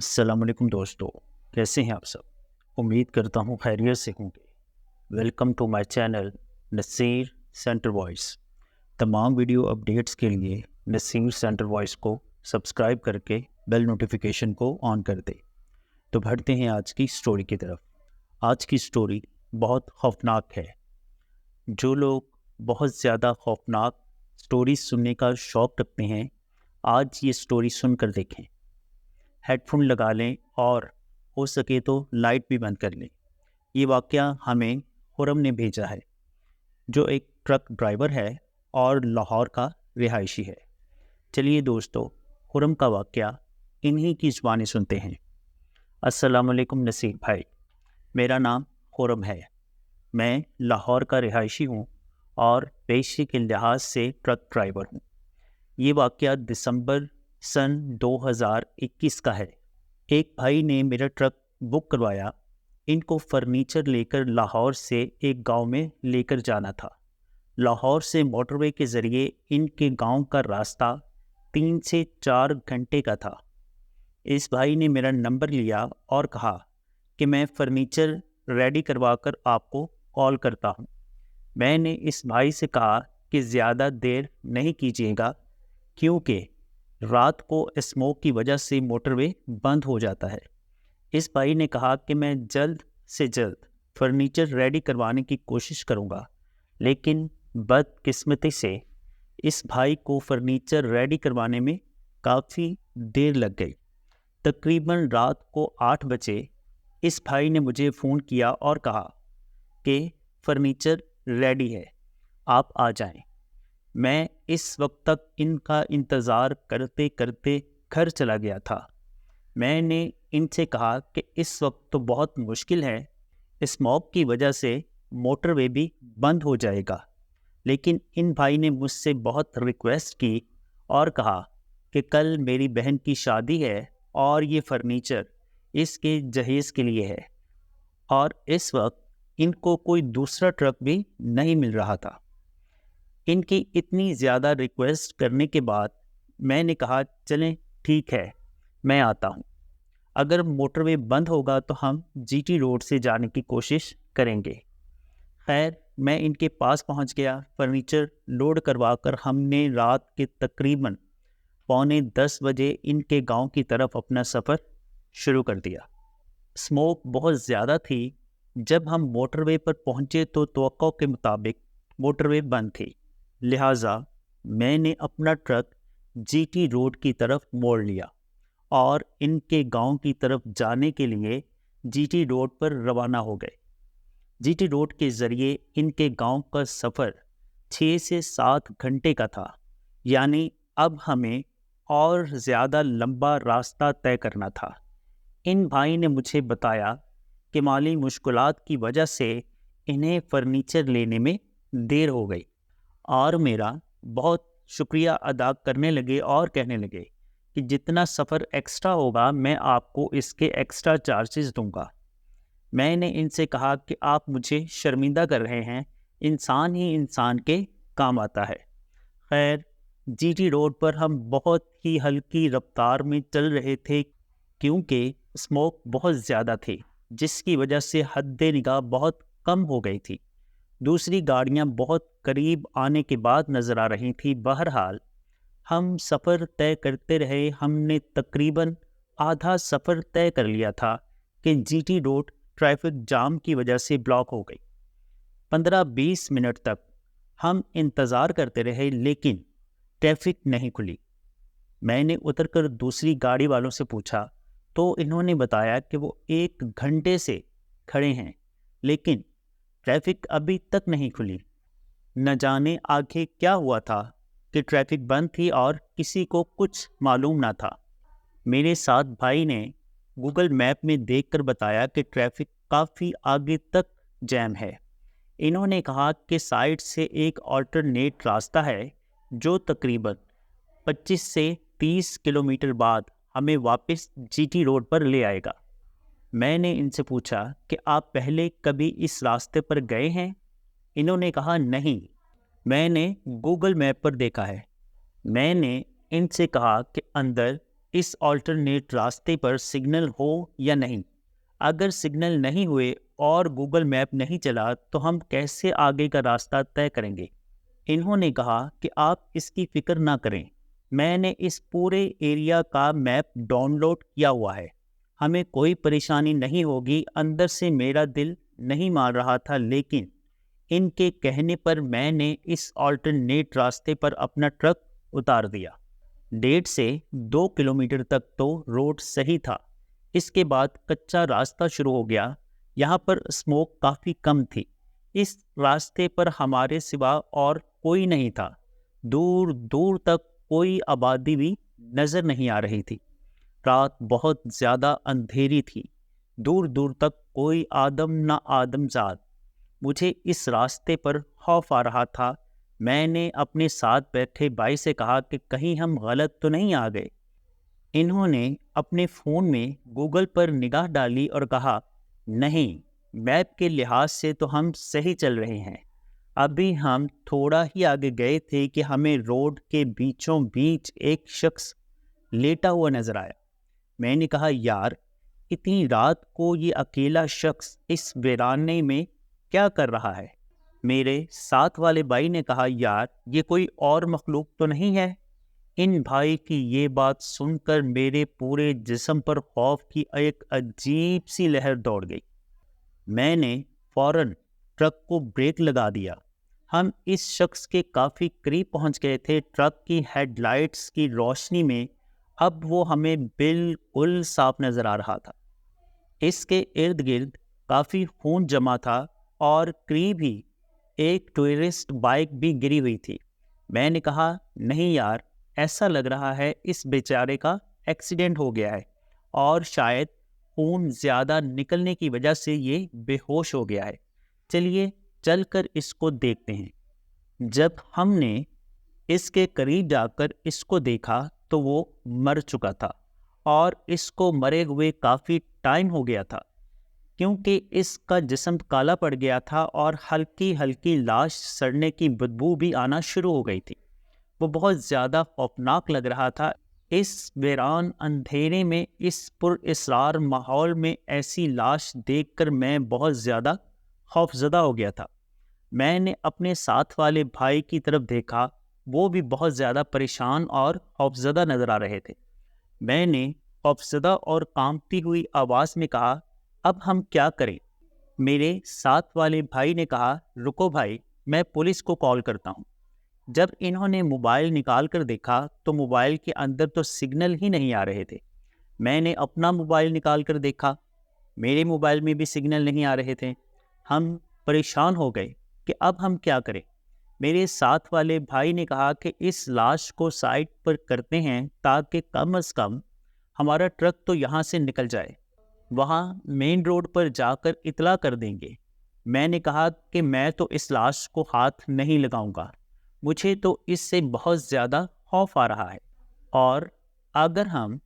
अस्सलाम वालेकुम दोस्तों, कैसे हैं आप सब? उम्मीद करता हूँ खैरियत से होंगे। Welcome to my channel Naseer centre voice. तमाम वीडियो अपडेट्स के लिए नसीर सेंटर वॉइस को सब्सक्राइब करके बेल नोटिफिकेशन को ऑन कर दें। तो बढ़ते हैं आज की स्टोरी की तरफ। आज की स्टोरी बहुत खौफनाक है। जो लोग बहुत ज़्यादा खौफनाक स्टोरी सुनने का शौक़ रखते हैं, आज ये स्टोरी सुनकर देखें। हेडफोन लगा लें और हो सके तो लाइट भी बंद कर लें। ये वाक़या हमें खुरम ने भेजा है, जो एक ट्रक ड्राइवर है और लाहौर का रिहायशी है। चलिए दोस्तों, खुरम का वाक़या इन्हीं की ज़ुबानी सुनते हैं। अस्सलाम वालेकुम नसीर भाई, मेरा नाम खुरम है। मैं लाहौर का रिहायशी हूँ और पेशे के लिहाज से ट्रक ड्राइवर हूँ। ये वाक़या दिसंबर सन 2021 का है। एक भाई ने मेरा ट्रक बुक करवाया। इनको फर्नीचर लेकर लाहौर से एक गांव में लेकर जाना था। लाहौर से मोटरवे के ज़रिए इनके गांव का रास्ता 3 से 4 घंटे का था। इस भाई ने मेरा नंबर लिया और कहा कि मैं फर्नीचर रेडी करवाकर आपको कॉल करता हूँ। मैंने इस भाई से कहा कि ज़्यादा देर नहीं कीजिएगा, क्योंकि रात को स्मोक की वजह से मोटरवे बंद हो जाता है। इस भाई ने कहा कि मैं जल्द से जल्द फर्नीचर रेडी करवाने की कोशिश करूंगा, लेकिन बदकिस्मती से इस भाई को फर्नीचर रेडी करवाने में काफ़ी देर लग गई। तकरीबन रात को 8 बजे इस भाई ने मुझे फ़ोन किया और कहा कि फर्नीचर रेडी है, आप आ जाएं। मैं इस वक्त तक इनका इंतज़ार करते करते घर चला गया था। मैंने इनसे कहा कि इस वक्त तो बहुत मुश्किल है, स्मॉग की वजह से मोटरवे भी बंद हो जाएगा। लेकिन इन भाई ने मुझसे बहुत रिक्वेस्ट की और कहा कि कल मेरी बहन की शादी है और ये फर्नीचर इसके जहेज़ के लिए है, और इस वक्त इनको कोई दूसरा ट्रक भी नहीं मिल रहा था। इनकी इतनी ज़्यादा रिक्वेस्ट करने के बाद मैंने कहा चलें ठीक है, मैं आता हूँ। अगर मोटरवे बंद होगा तो हम जीटी रोड से जाने की कोशिश करेंगे। खैर, मैं इनके पास पहुँच गया। फर्नीचर लोड करवाकर हमने रात के तकरीबन 9:45 बजे इनके गांव की तरफ अपना सफ़र शुरू कर दिया। स्मोक बहुत ज़्यादा थी। जब हम मोटरवे पर पहुँचे तो तवक्को के मुताबिक मोटरवे बंद थी। लिहाजा मैंने अपना ट्रक जीटी रोड की तरफ मोड़ लिया और इनके गांव की तरफ जाने के लिए जीटी रोड पर रवाना हो गए। जीटी रोड के ज़रिए इनके गांव का सफ़र 6 से 7 घंटे का था, यानी अब हमें और ज़्यादा लंबा रास्ता तय करना था। इन भाई ने मुझे बताया कि माली मुश्किलात की वजह से इन्हें फर्नीचर लेने में देर हो गई और मेरा बहुत शुक्रिया अदा करने लगे और कहने लगे कि जितना सफ़र एक्स्ट्रा होगा मैं आपको इसके एक्स्ट्रा चार्जेस दूंगा। मैंने इनसे कहा कि आप मुझे शर्मिंदा कर रहे हैं, इंसान ही इंसान के काम आता है। खैर, जीटी रोड पर हम बहुत ही हल्की रफ्तार में चल रहे थे, क्योंकि स्मोक बहुत ज़्यादा थी, जिसकी वजह से हद्दे निगाह बहुत कम हो गई थी। दूसरी गाड़ियां बहुत करीब आने के बाद नज़र आ रही थी। बहरहाल हम सफ़र तय करते रहे। हमने तकरीबन आधा सफ़र तय कर लिया था कि जीटी रोड ट्रैफिक जाम की वजह से ब्लॉक हो गई। 15-20 मिनट तक हम इंतज़ार करते रहे, लेकिन ट्रैफिक नहीं खुली। मैंने उतरकर दूसरी गाड़ी वालों से पूछा तो इन्होंने बताया कि वो 1 घंटे से खड़े हैं, लेकिन ट्रैफिक अभी तक नहीं खुली। न जाने आगे क्या हुआ था कि ट्रैफिक बंद थी और किसी को कुछ मालूम ना था। मेरे साथ भाई ने गूगल मैप में देखकर बताया कि ट्रैफिक काफ़ी आगे तक जैम है। इन्होंने कहा कि साइड से एक ऑल्टरनेट रास्ता है जो तकरीबन 25 से 30 किलोमीटर बाद हमें वापस जीटी रोड पर ले आएगा। मैंने इनसे पूछा कि आप पहले कभी इस रास्ते पर गए हैं? इन्होंने कहा नहीं, मैंने गूगल मैप पर देखा है। मैंने इनसे कहा कि अंदर इस ऑल्टरनेट रास्ते पर सिग्नल हो या नहीं। अगर सिग्नल नहीं हुए और गूगल मैप नहीं चला तो हम कैसे आगे का रास्ता तय करेंगे। इन्होंने कहा कि आप इसकी फिक्र ना करें, मैंने इस पूरे एरिया का मैप डाउनलोड किया हुआ है, हमें कोई परेशानी नहीं होगी। अंदर से मेरा दिल नहीं मान रहा था, लेकिन इनके कहने पर मैंने इस ऑल्टरनेट रास्ते पर अपना ट्रक उतार दिया। 1.5 से 2 किलोमीटर तक तो रोड सही था, इसके बाद कच्चा रास्ता शुरू हो गया। यहाँ पर स्मोक काफ़ी कम थी। इस रास्ते पर हमारे सिवा और कोई नहीं था। दूर दूर तक कोई आबादी भी नज़र नहीं आ रही थी। रात बहुत ज़्यादा अंधेरी थी, दूर दूर तक कोई आदम ना आदमजाद। मुझे इस रास्ते पर खौफ आ रहा था। मैंने अपने साथ बैठे भाई से कहा कि कहीं हम गलत तो नहीं आ गए। इन्होंने अपने फ़ोन में गूगल पर निगाह डाली और कहा, नहीं, मैप के लिहाज से तो हम सही चल रहे हैं। अभी हम थोड़ा ही आगे गए थे कि हमें रोड के बीचों बीच एक शख्स लेटा हुआ नजर आया। मैंने कहा, यार, इतनी रात को ये अकेला शख्स इस वीराने में क्या कर रहा है। मेरे साथ वाले भाई ने कहा, यार, ये कोई और मखलूक तो नहीं है। इन भाई की ये बात सुनकर मेरे पूरे जिस्म पर खौफ की एक अजीब सी लहर दौड़ गई। मैंने फौरन ट्रक को ब्रेक लगा दिया। हम इस शख्स के काफ़ी करीब पहुंच गए थे। ट्रक की हेडलाइट्स की रोशनी में अब वो हमें बिल्कुल साफ नज़र आ रहा था। इसके इर्द गिर्द काफ़ी खून जमा था और करीब ही एक टूरिस्ट बाइक भी गिरी हुई थी। मैंने कहा, नहीं यार, ऐसा लग रहा है इस बेचारे का एक्सीडेंट हो गया है और शायद खून ज़्यादा निकलने की वजह से ये बेहोश हो गया है। चलिए चलकर इसको देखते हैं। जब हमने इसके करीब जाकर इसको देखा तो वो मर चुका था और इसको मरे हुए काफ़ी टाइम हो गया था, क्योंकि इसका जिस्म काला पड़ गया था और हल्की हल्की लाश सड़ने की बदबू भी आना शुरू हो गई थी। वो बहुत ज़्यादा खौफनाक लग रहा था। इस वीरान अंधेरे में, इस पुरअसरार माहौल में ऐसी लाश देखकर मैं बहुत ज़्यादा खौफज़दा हो गया था। मैंने अपने साथ वाले भाई की तरफ देखा, वो भी बहुत ज़्यादा परेशान और खौफज़दा नज़र आ रहे थे। मैंने खौफज़दा और कांपती हुई आवाज़ में कहा, अब हम क्या करें। मेरे साथ वाले भाई ने कहा, रुको भाई, मैं पुलिस को कॉल करता हूँ। जब इन्होंने मोबाइल निकाल कर देखा तो मोबाइल के अंदर तो सिग्नल ही नहीं आ रहे थे। मैंने अपना मोबाइल निकाल कर देखा, मेरे मोबाइल में भी सिग्नल नहीं आ रहे थे। हम परेशान हो गए कि अब हम क्या करें। मेरे साथ वाले भाई ने कहा कि इस लाश को साइड पर करते हैं ताकि कम से कम हमारा ट्रक तो यहाँ से निकल जाए, वहाँ मेन रोड पर जाकर इतला कर देंगे। मैंने कहा कि मैं तो इस लाश को हाथ नहीं लगाऊंगा, मुझे तो इससे बहुत ज़्यादा खौफ आ रहा है और अगर हम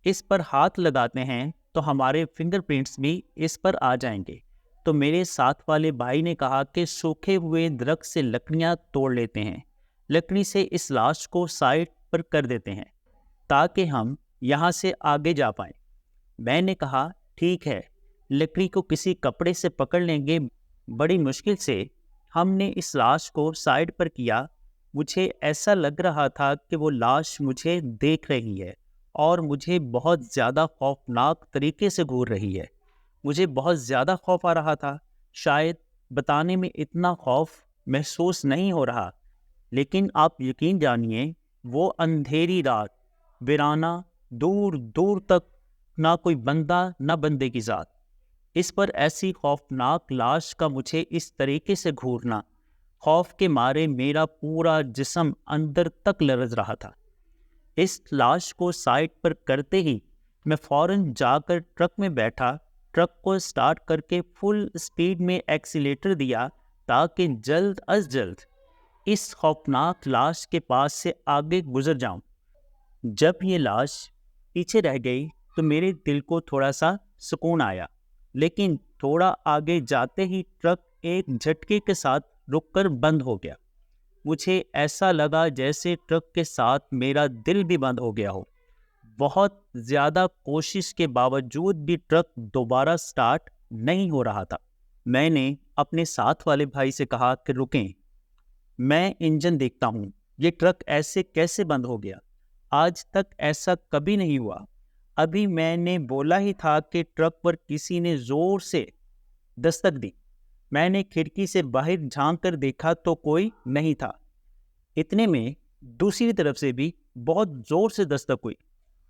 इस पर हाथ लगाते हैं तो हमारे फिंगरप्रिंट्स भी इस पर आ जाएंगे। तो मेरे साथ वाले भाई ने कहा कि सूखे हुए दरख्त से लकड़ियाँ तोड़ लेते हैं, लकड़ी से इस लाश को साइड पर कर देते हैं ताकि हम यहाँ से आगे जा पाएँ। मैंने कहा, ठीक है, लकड़ी को किसी कपड़े से पकड़ लेंगे। बड़ी मुश्किल से हमने इस लाश को साइड पर किया। मुझे ऐसा लग रहा था कि वो लाश मुझे देख रही है और मुझे बहुत ज़्यादा खौफनाक तरीके से घूर रही है। मुझे बहुत ज़्यादा खौफ आ रहा था। शायद बताने में इतना खौफ महसूस नहीं हो रहा, लेकिन आप यकीन जानिए, वो अंधेरी रात, वीराना, दूर दूर तक ना कोई बंदा ना बंदे की ज़ात, इस पर ऐसी खौफनाक लाश का मुझे इस तरीके से घूरना, खौफ के मारे मेरा पूरा जिस्म अंदर तक लरज रहा था। इस लाश को साइड पर करते ही मैं फ़ौरन जाकर ट्रक में बैठा, ट्रक को स्टार्ट करके फुल स्पीड में एक्सीलेटर दिया ताकि जल्द अज जल्द इस खौफनाक लाश के पास से आगे गुजर जाऊं। जब ये लाश पीछे रह गई तो मेरे दिल को थोड़ा सा सुकून आया, लेकिन थोड़ा आगे जाते ही ट्रक एक झटके के साथ रुककर बंद हो गया। मुझे ऐसा लगा जैसे ट्रक के साथ मेरा दिल भी बंद हो गया हो। بہت زیادہ کوشش کے باوجود بھی ٹرک دوبارہ سٹارٹ نہیں ہو رہا تھا۔ میں نے اپنے ساتھ والے بھائی سے کہا کہ رکیں، میں انجن دیکھتا ہوں، یہ ٹرک ایسے کیسے بند ہو گیا؟ آج تک ایسا کبھی نہیں ہوا۔ ابھی میں نے بولا ہی تھا کہ ٹرک پر کسی نے زور سے دستک دی۔ میں نے کھڑکی سے باہر جھانک کر دیکھا تو کوئی نہیں تھا۔ اتنے میں دوسری طرف سے بھی بہت زور سے دستک ہوئی،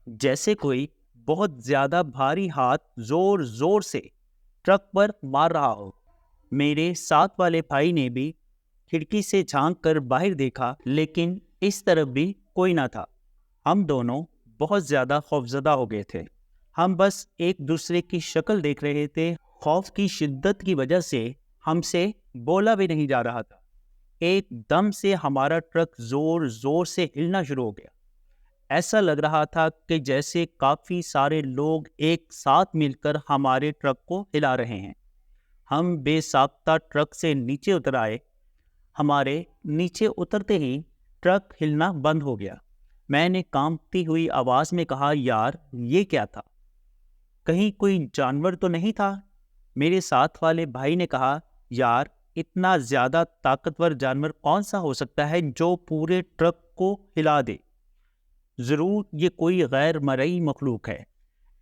جیسے کوئی بہت زیادہ بھاری ہاتھ زور زور سے ٹرک پر مار رہا ہو۔ میرے ساتھ والے بھائی نے بھی کھڑکی سے جھانک کر باہر دیکھا، لیکن اس طرف بھی کوئی نہ تھا۔ ہم دونوں بہت زیادہ خوفزدہ ہو گئے تھے۔ ہم بس ایک دوسرے کی شکل دیکھ رہے تھے۔ خوف کی شدت کی وجہ سے ہم سے بولا بھی نہیں جا رہا تھا۔ ایک دم سے ہمارا ٹرک زور زور سے ہلنا شروع ہو گیا۔ ایسا لگ رہا تھا کہ جیسے کافی سارے لوگ ایک ساتھ مل کر ہمارے ٹرک کو ہلا رہے ہیں۔ ہم بے ساختہ ٹرک سے نیچے اتر آئے۔ ہمارے نیچے اترتے ہی ٹرک ہلنا بند ہو گیا۔ میں نے کانپتی ہوئی آواز میں کہا، یار یہ کیا تھا؟ کہیں کوئی جانور تو نہیں تھا؟ میرے ساتھ والے بھائی نے کہا، یار اتنا زیادہ طاقتور جانور کون سا ہو سکتا ہے جو پورے ٹرک کو ہلا دے؟ ضرور یہ کوئی غیر مرئی مخلوق ہے۔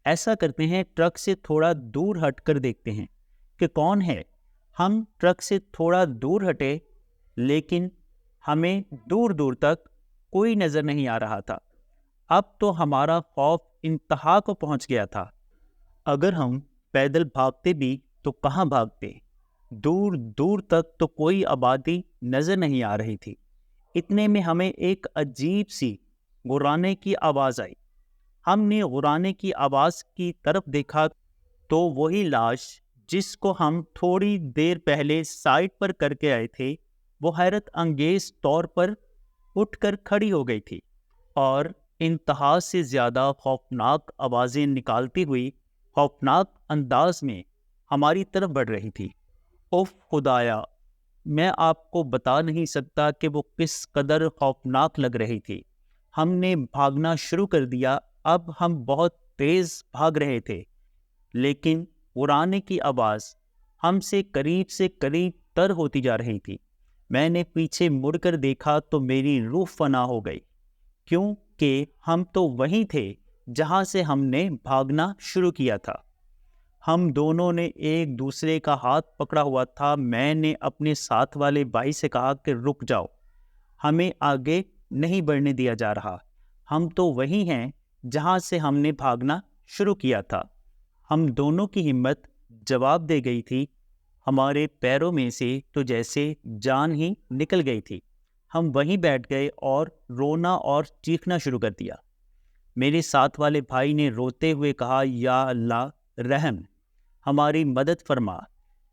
ایسا کرتے ہیں، ٹرک سے تھوڑا دور ہٹ کر دیکھتے ہیں کہ کون ہے۔ ہم ٹرک سے تھوڑا دور ہٹے، لیکن ہمیں دور دور تک کوئی نظر نہیں آ رہا تھا۔ اب تو ہمارا خوف انتہا کو پہنچ گیا تھا۔ اگر ہم پیدل بھاگتے بھی تو کہاں بھاگتے؟ دور دور تک تو کوئی آبادی نظر نہیں آ رہی تھی۔ اتنے میں ہمیں ایک عجیب سی غرانے کی آواز آئی۔ ہم نے غرانے کی آواز کی طرف دیکھا تو وہی لاش جس کو ہم تھوڑی دیر پہلے سائڈ پر کر کے آئے تھے، وہ حیرت انگیز طور پر اٹھ کر کھڑی ہو گئی تھی اور انتہا سے زیادہ خوفناک آوازیں نکالتی ہوئی خوفناک انداز میں ہماری طرف بڑھ رہی تھی۔ اوف خدایا، میں آپ کو بتا نہیں سکتا کہ وہ کس قدر خوفناک لگ رہی تھی۔ ہم نے بھاگنا شروع کر دیا۔ اب ہم بہت تیز بھاگ رہے تھے، لیکن غرانے کی آواز ہم سے قریب تر ہوتی جا رہی تھی۔ میں نے پیچھے مڑ کر دیکھا تو میری روح فنا ہو گئی، کیونکہ ہم تو وہیں تھے جہاں سے ہم نے بھاگنا شروع کیا تھا۔ ہم دونوں نے ایک دوسرے کا ہاتھ پکڑا ہوا تھا۔ میں نے اپنے ساتھ والے بھائی سے کہا کہ رک جاؤ، ہمیں آگے نہیں بڑھنے دیا جا رہا۔ ہم تو وہی ہیں جہاں سے ہم نے بھاگنا شروع کیا تھا۔ ہم دونوں کی ہمت جواب دے گئی تھی۔ ہمارے پیروں میں سے تو جیسے جان ہی نکل گئی تھی۔ ہم وہیں بیٹھ گئے اور رونا اور چیخنا شروع کر دیا۔ میرے ساتھ والے بھائی نے روتے ہوئے کہا، یا اللہ رحم، ہماری مدد فرما۔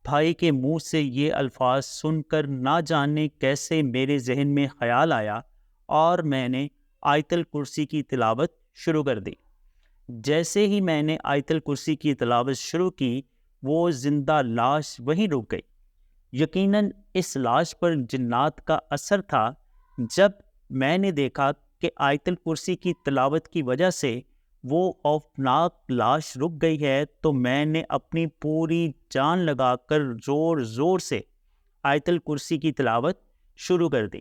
بھائی کے منہ سے یہ الفاظ سن کر نہ جانے کیسے میرے ذہن میں خیال آیا اور میں نے آیت الکرسی کی تلاوت شروع کر دی۔ جیسے ہی میں نے آیت الکرسی کی تلاوت شروع کی، وہ زندہ لاش وہیں رک گئی۔ یقیناً اس لاش پر جنات کا اثر تھا۔ جب میں نے دیکھا کہ آیت الکرسی کی تلاوت کی وجہ سے وہ خوفناک لاش رک گئی ہے، تو میں نے اپنی پوری جان لگا کر زور زور سے آیت الکرسی کی تلاوت شروع کر دی۔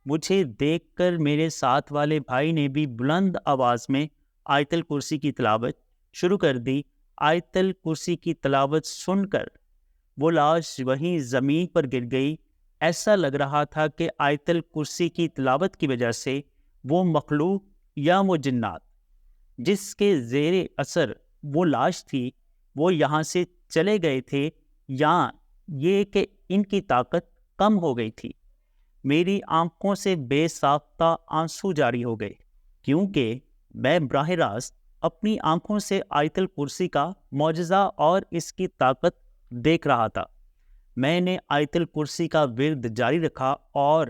مجھے دیکھ کر میرے ساتھ والے بھائی نے بھی بلند آواز میں آیت الکرسی کی تلاوت شروع کر دی۔ آیت الکرسی کی تلاوت سن کر وہ لاش وہیں زمین پر گر گئی۔ ایسا لگ رہا تھا کہ آیت الکرسی کی تلاوت کی وجہ سے وہ مخلوق یا وہ جنات جس کے زیر اثر وہ لاش تھی، وہ یہاں سے چلے گئے تھے، یا یہ کہ ان کی طاقت کم ہو گئی تھی۔ میری آنکھوں سے بے ساختہ آنسو جاری ہو گئے، کیونکہ میں براہ راست اپنی آنکھوں سے آیت الکرسی کا معجزہ اور اس کی طاقت دیکھ رہا تھا۔ میں نے آیت الکرسی کا ورد جاری رکھا اور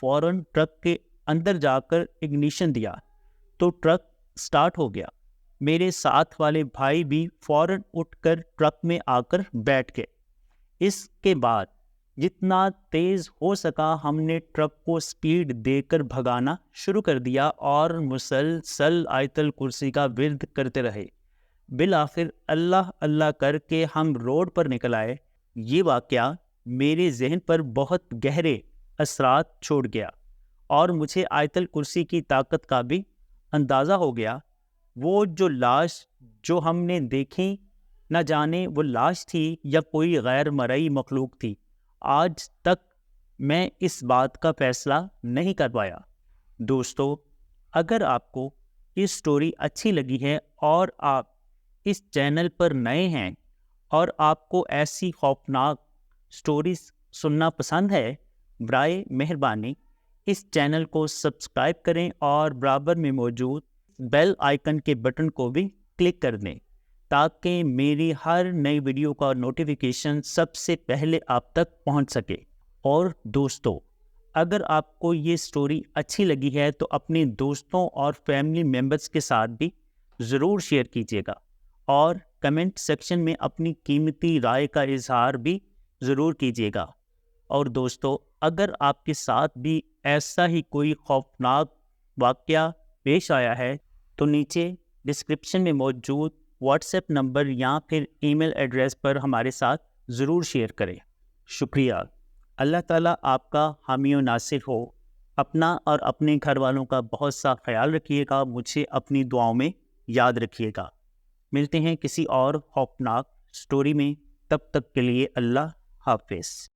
فوراً ٹرک کے اندر جا کر اگنیشن دیا تو ٹرک سٹارٹ ہو گیا۔ میرے ساتھ والے بھائی بھی فوراً اٹھ کر ٹرک میں آ کر بیٹھ گئے۔ اس کے بعد جتنا تیز ہو سکا ہم نے ٹرک کو سپیڈ دے کر بھگانا شروع کر دیا اور مسلسل آیت الکرسی کا ورد کرتے رہے۔ بالآخر اللہ اللہ کر کے ہم روڈ پر نکل آئے۔ یہ واقعہ میرے ذہن پر بہت گہرے اثرات چھوڑ گیا اور مجھے آیت الکرسی کی طاقت کا بھی اندازہ ہو گیا۔ وہ جو لاش جو ہم نے دیکھی، نہ جانے وہ لاش تھی یا کوئی غیر مرئی مخلوق تھی، آج تک میں اس بات کا فیصلہ نہیں کر پایا۔ دوستو، اگر آپ کو یہ سٹوری اچھی لگی ہے اور آپ اس چینل پر نئے ہیں اور آپ کو ایسی خوفناک سٹوریز سننا پسند ہے، برائے مہربانی اس چینل کو سبسکرائب کریں اور برابر میں موجود بیل آئیکن کے بٹن کو بھی کلک کر دیں تاکہ میری ہر نئی ویڈیو کا نوٹیفیکیشن سب سے پہلے آپ تک پہنچ سکے۔ اور دوستو، اگر آپ کو یہ سٹوری اچھی لگی ہے تو اپنے دوستوں اور فیملی ممبرس کے ساتھ بھی ضرور شیئر کیجیے گا اور کمنٹ سیکشن میں اپنی قیمتی رائے کا اظہار بھی ضرور کیجیے گا۔ اور دوستو، اگر آپ کے ساتھ بھی ایسا ہی کوئی خوفناک واقعہ پیش آیا ہے تو نیچے ڈسکرپشن میں موجود واٹس ایپ نمبر یا پھر ای میل ایڈریس پر ہمارے ساتھ ضرور شیئر کریں۔ شکریہ۔ اللہ تعالیٰ آپ کا حامی و ناصر ہو۔ اپنا اور اپنے گھر والوں کا بہت سا خیال رکھیے گا۔ مجھے اپنی دعاؤں میں یاد رکھیے گا۔ ملتے ہیں کسی اور خوفناک سٹوری میں، تب تک کے لیے اللہ حافظ۔